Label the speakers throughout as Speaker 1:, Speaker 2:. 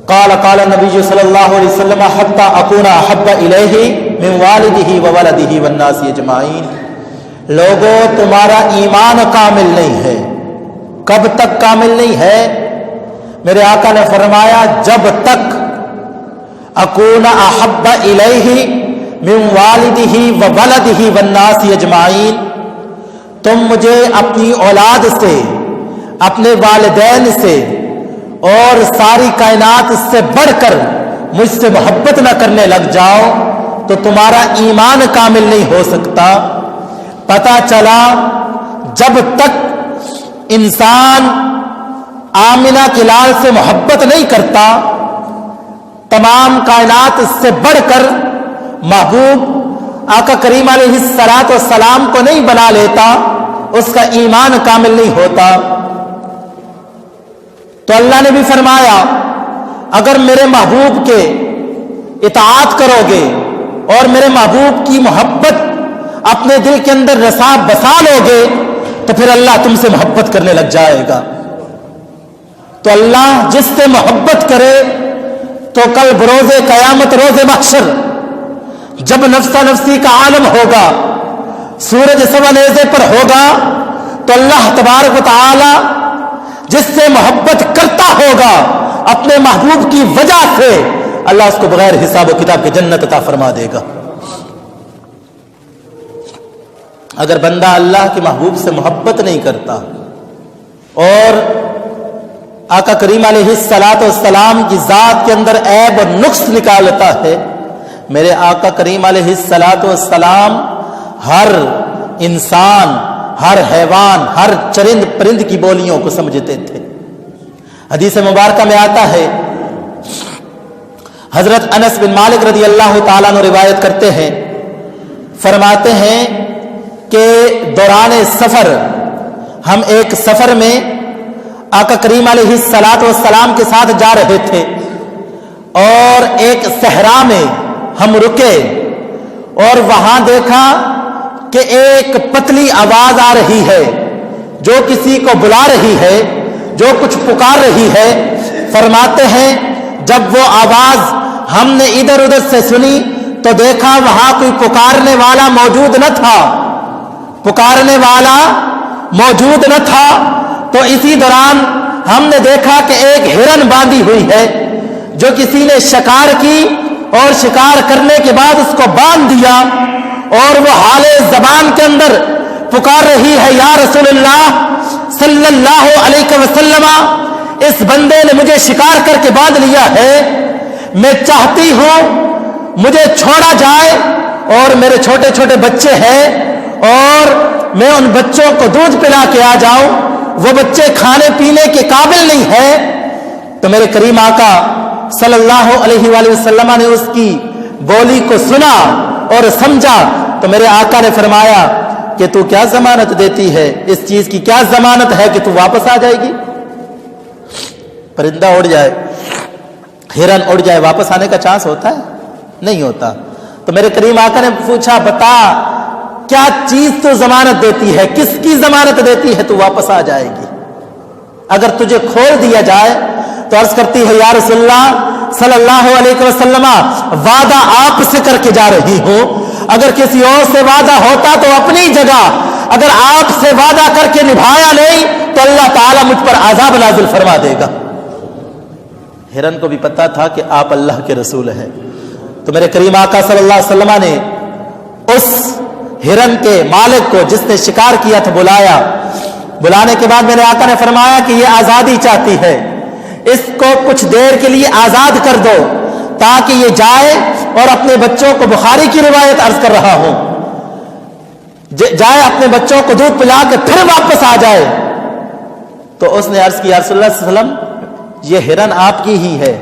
Speaker 1: قال قال النبی صلی اللہ علیہ وسلم حتی اکون احب الیہ من والدہ وولدہ والناس اجمعین. لوگوں تمہارا ایمان کامل نہیں ہے. کب تک کامل نہیں ہے؟ میرے آقا نے فرمایا جب تک اکون احب الیہ من والدہ وولدہ والناس اجمعین، تم مجھے اپنی اولاد سے، اپنے والدین سے اور ساری کائنات سے بڑھ کر مجھ سے محبت نہ کرنے لگ جاؤ تو تمہارا ایمان کامل نہیں ہو سکتا. پتہ چلا جب تک انسان آمنہ کے لال سے محبت نہیں کرتا، تمام کائنات اس سے بڑھ کر محبوب آقا کریم علیہ الصلوۃ والسلام کو نہیں بنا لیتا، اس کا ایمان کامل نہیں ہوتا. تو اللہ نے بھی فرمایا اگر میرے محبوب کے اطاعت کرو گے اور میرے محبوب کی محبت اپنے دل کے اندر رسا بسا لو گے تو پھر اللہ تم سے محبت کرنے لگ جائے گا. تو اللہ جس سے محبت کرے تو کل بروز قیامت، روز محشر، جب نفسا نفسی کا عالم ہوگا، سورج سوا نیزے پر ہوگا، تو اللہ تبارک و تعالی جس سے محبت کرتا ہوگا اپنے محبوب کی وجہ سے اللہ اس کو بغیر حساب و کتاب کے جنت عطا فرما دے گا. اگر بندہ اللہ کے محبوب سے محبت نہیں کرتا اور آقا کریم علیہ الصلوۃ والسلام کی ذات کے اندر عیب اور نقص نکالتا ہے، میرے آقا کریم علیہ الصلوۃ والسلام ہر انسان، ہر حیوان، ہر چرند پرند کی بولیوں کو سمجھتے تھے. حدیث مبارکہ میں آتا ہے، حضرت انس بن مالک رضی اللہ تعالیٰ عنہ روایت کرتے ہیں، فرماتے ہیں کہ دوران سفر ہم ایک سفر میں آقا کریم علیہ الصلوۃ والسلام کے ساتھ جا رہے تھے اور ایک صحرا میں ہم رکے اور وہاں دیکھا کہ ایک پتلی آواز آ رہی ہے جو کسی کو بلا رہی ہے، جو کچھ پکار رہی ہے. فرماتے ہیں جب وہ آواز ہم نے ادھر ادھر سے سنی تو دیکھا وہاں کوئی پکارنے والا موجود نہ تھا، پکارنے والا موجود نہ تھا. تو اسی دوران ہم نے دیکھا کہ ایک ہرن باندھی ہوئی ہے جو کسی نے شکار کی اور شکار کرنے کے بعد اس کو باندھ دیا اور وہ حال زبان کے اندر پکار رہی ہے یا رسول اللہ صلی اللہ علیہ وسلم، اس بندے نے مجھے شکار کر کے باندھ لیا ہے، میں چاہتی ہوں مجھے چھوڑا جائے اور میرے چھوٹے چھوٹے بچے ہیں اور میں ان بچوں کو دودھ پلا کے آ جاؤں، وہ بچے کھانے پینے کے قابل نہیں ہیں. تو میرے کریم آقا صلی اللہ علیہ وآلہ وسلم نے اس کی بولی کو سنا اور سمجھا تو میرے آقا نے فرمایا کہ تو کیا ضمانت دیتی ہے، اس چیز کی کیا ضمانت ہے کہ تو واپس آ جائے گی؟ پرندہ اڑ جائے، ہرن اڑ جائے، واپس آنے کا چانس ہوتا ہے؟ نہیں ہوتا. تو میرے کریم آقا نے پوچھا بتا کیا چیز تو ضمانت دیتی ہے، کس کی ضمانت دیتی ہے تو واپس آ جائے گی؟ اگر تجھے کھول دیا جائے تو عرض کرتی ہے یا رسول اللہ صلی اللہ علیہ وسلم وعدہ آپ سے کر کے جا رہی ہوں، اگر کسی اور سے وعدہ ہوتا تو اپنی جگہ، اگر آپ سے وعدہ کر کے نبھایا نہیں تو اللہ تعالیٰ مجھ پر عذاب نازل فرما دے گا. ہرن کو بھی پتا تھا کہ آپ اللہ کے رسول ہیں. تو میرے کریم آقا صلی اللہ علیہ وسلم نے اس ہرن کے مالک کو جس نے شکار کیا تھا بلایا. بلانے کے بعد میرے آقا نے فرمایا کہ یہ آزادی چاہتی ہے، اس کو کچھ دیر کے لیے آزاد کر دو تاکہ یہ جائے اور اپنے بچوں کو، بخاری کی روایت عرض کر رہا ہوں، جائے اپنے بچوں کو دودھ پلا کے پھر واپس آ جائے. تو اس نے عرض کیا رسول اللہ صلی اللہ علیہ وسلم یہ ہرن آپ کی ہی ہے،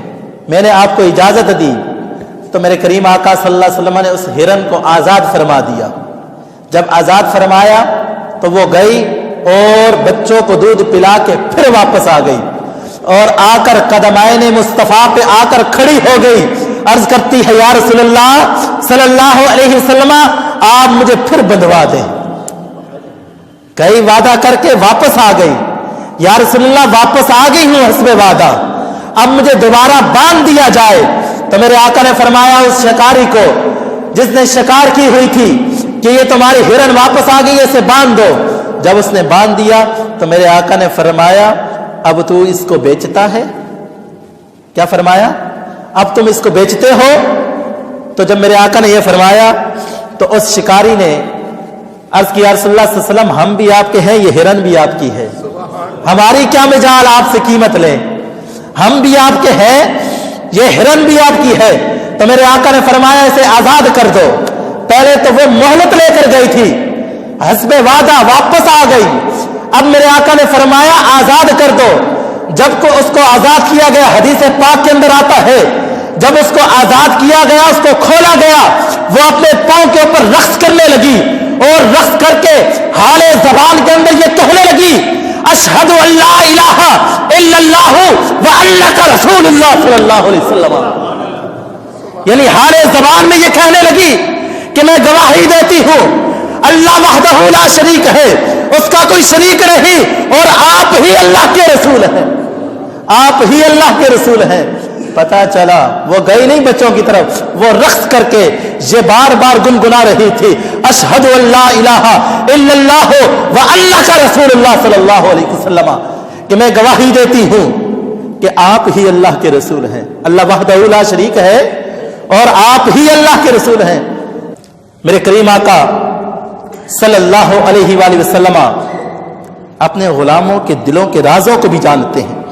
Speaker 1: میں نے آپ کو اجازت دی. تو میرے کریم آقا صلی اللہ علیہ وسلم نے اس ہرن کو آزاد فرما دیا. جب آزاد فرمایا تو وہ گئی اور بچوں کو دودھ پلا کے پھر واپس آ گئی اور آ کر قدمین مصطفیٰ پہ آ کر کھڑی ہو گئی. عرض کرتی ہے یا رسول اللہ صلی اللہ علیہ وسلم آپ مجھے پھر بندھوا دیں. کئی وعدہ کر کے واپس آ گئی، یا رسول اللہ واپس آ گئی ہوں حسب وعدہ، اب مجھے دوبارہ باندھ دیا جائے. تو میرے آقا نے فرمایا اس شکاری کو جس نے شکار کی ہوئی تھی کہ یہ تمہاری ہرن واپس آ گئی, اسے باندھ دو. جب اس نے باندھ دیا تو میرے آقا نے فرمایا اب تو اس کو بیچتا ہے؟ کیا فرمایا؟ اب تم اس کو بیچتے ہو؟ تو جب میرے آقا نے یہ فرمایا تو اس شکاری نے عرض کیا رسول اللہ صلی اللہ علیہ وسلم ہم بھی آپ کے ہیں, یہ ہرن بھی آپ کی ہے, ہماری کیا مجال آپ سے قیمت لیں, ہم بھی آپ کے ہیں, یہ ہرن بھی آپ کی ہے. تو میرے آقا نے فرمایا اسے آزاد کر دو. پہلے تو وہ مہلت لے کر گئی تھی, حسب وعدہ واپس آ گئی. اب میرے آقا نے فرمایا آزاد کر دو. جب کو اس کو آزاد کیا گیا, حدیث پاک کے اندر آتا ہے جب اس کو آزاد کیا گیا, اس کو کھولا گیا, وہ اپنے پاؤں کے اوپر رقص کرنے لگی اور رقص کر کے حال زبان کے اندر یہ کہنے لگی اشہد ان لا الہ الا اللہ وانک رسول اللہ صلی اللہ علیہ وسلم. یعنی حال زبان میں یہ کہنے لگی کہ میں گواہی دیتی ہوں اللہ وحدہ لا شریک ہے, اس کا کوئی شریک نہیں, اور آپ ہی اللہ کے رسول ہیں, آپ ہی اللہ کے رسول ہیں. پتا چلا وہ گئی نہیں بچوں کی طرف, وہ رقص کر کے یہ بار بار گنگنا رہی تھی اشہد ان لا الہ الا اللہ وانک رسول اللہ صلی اللہ علیہ وسلم, کہ میں گواہی دیتی ہوں کہ آپ ہی اللہ کے رسول ہیں, اللہ وحدہ لا شریک ہے اور آپ ہی اللہ کے رسول ہیں. میرے کریم آقا صلی اللہ علیہ وآلہ وسلم اپنے غلاموں کے دلوں کے رازوں کو بھی جانتے ہیں.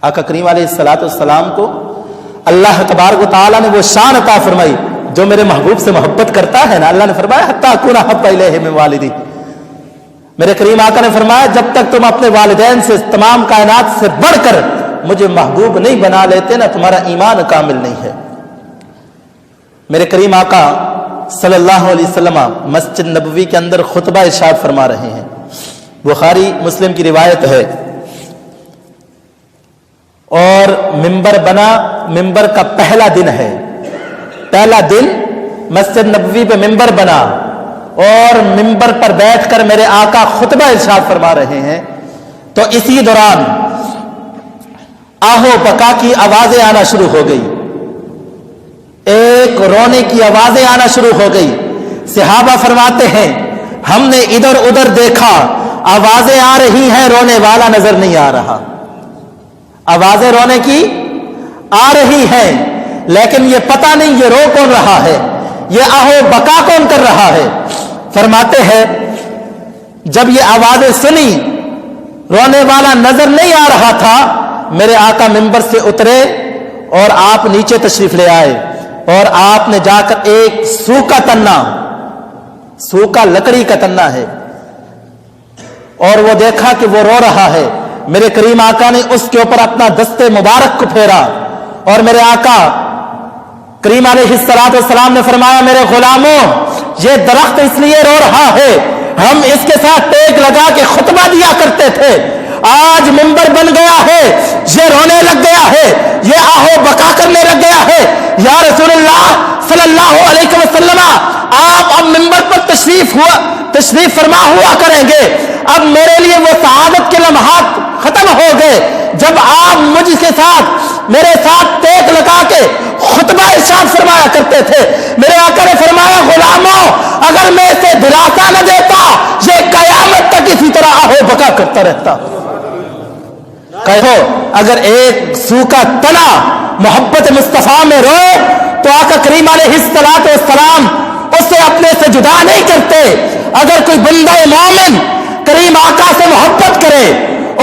Speaker 1: آقا کریم علیہ الصلوۃ والسلام کو اللہ تبارک و تعالیٰ نے وہ شان عطا فرمائی جو میرے محبوب سے محبت کرتا ہے نا. اللہ نے فرمایا حتی اکون احب الیہ من والدی. میرے کریم آقا نے فرمایا جب تک تم اپنے والدین سے تمام کائنات سے بڑھ کر مجھے محبوب نہیں بنا لیتے نا, تمہارا ایمان کامل نہیں ہے. میرے کریم آقا صلی اللہ علیہ وسلم مسجد نبوی کے اندر خطبہ ارشاد فرما رہے ہیں. بخاری مسلم کی روایت ہے. اور منبر بنا, منبر کا پہلا دن ہے, پہلا دن مسجد نبوی پہ منبر بنا اور منبر پر بیٹھ کر میرے آقا خطبہ ارشاد فرما رہے ہیں. تو اسی دوران آہو بکا کی آوازیں آنا شروع ہو گئی, ایک رونے کی آوازیں آنا شروع ہو گئی. صحابہ فرماتے ہیں ہم نے ادھر ادھر دیکھا, آوازیں آ رہی ہیں, رونے والا نظر نہیں آ رہا. آوازیں رونے کی آ رہی ہیں لیکن یہ پتہ نہیں یہ رو کون رہا ہے, یہ آہو بکا کون کر رہا ہے. فرماتے ہیں جب یہ آوازیں سنی, رونے والا نظر نہیں آ رہا تھا, میرے آقا منبر سے اترے اور آپ نیچے تشریف لے آئے اور آپ نے جا کر ایک سوکھا تنا, سوکھا لکڑی کا تنا ہے, اور وہ دیکھا کہ وہ رو رہا ہے. میرے کریم آقا نے اس کے اوپر اپنا دستے مبارک کو پھیرا اور میرے آقا کریم علیہ الصلوۃ والسلام نے فرمایا میرے غلاموں یہ درخت اس لیے رو رہا ہے, ہم اس کے ساتھ ٹیک لگا کے خطبہ دیا کرتے تھے, آج منبر بن گیا ہے, یہ رونے لگ گیا ہے, یہ آہو بکا کرنے لگ گیا ہے. یا رسول اللہ صلی اللہ علیہ وسلم آپ اب منبر پر تشریف فرما ہوا کریں گے. اب میرے لیے وہ سعادت کے لمحات ختم ہو گئے جب آپ مجھ کے ساتھ میرے ساتھ ٹیک لگا کے خطبہ ارشاد فرمایا کرتے تھے. میرے آقا نے فرمایا غلاموں اگر میں اسے دلاسا نہ دیتا یہ قیامت تک اسی طرح آہو بکا کرتا رہتا. کہو اگر ایک سوکھا تنا محبت مصطفیٰ میں روئے تو آقا کریم علیہ الصلوۃ والسلام اسے اپنے سے جدا نہیں کرتے. اگر کوئی بندہ مومن کریم آقا سے محبت کرے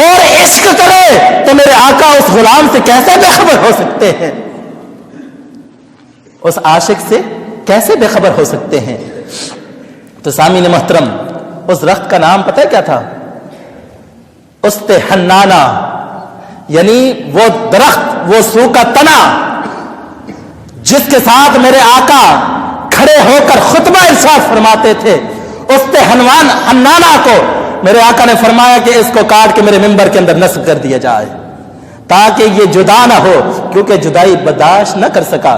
Speaker 1: اور عشق کرے تو میرے آقا اس غلام سے کیسے بے خبر ہو سکتے ہیں, اس عاشق سے کیسے بے خبر ہو سکتے ہیں. تو سامعین محترم اس درخت کا نام پتہ ہے کیا تھا؟ است حنانہ, یعنی وہ درخت, وہ سوکھا تنا جس کے ساتھ میرے آقا کھڑے ہو کر خطبہ ارشاد فرماتے تھے. است حنانہ کو میرے آقا نے فرمایا کہ اس کو کاٹ کے میرے منبر کے اندر نصب کر دیا جائے تاکہ یہ جدا نہ ہو, کیونکہ جدائی برداشت نہ کر سکا.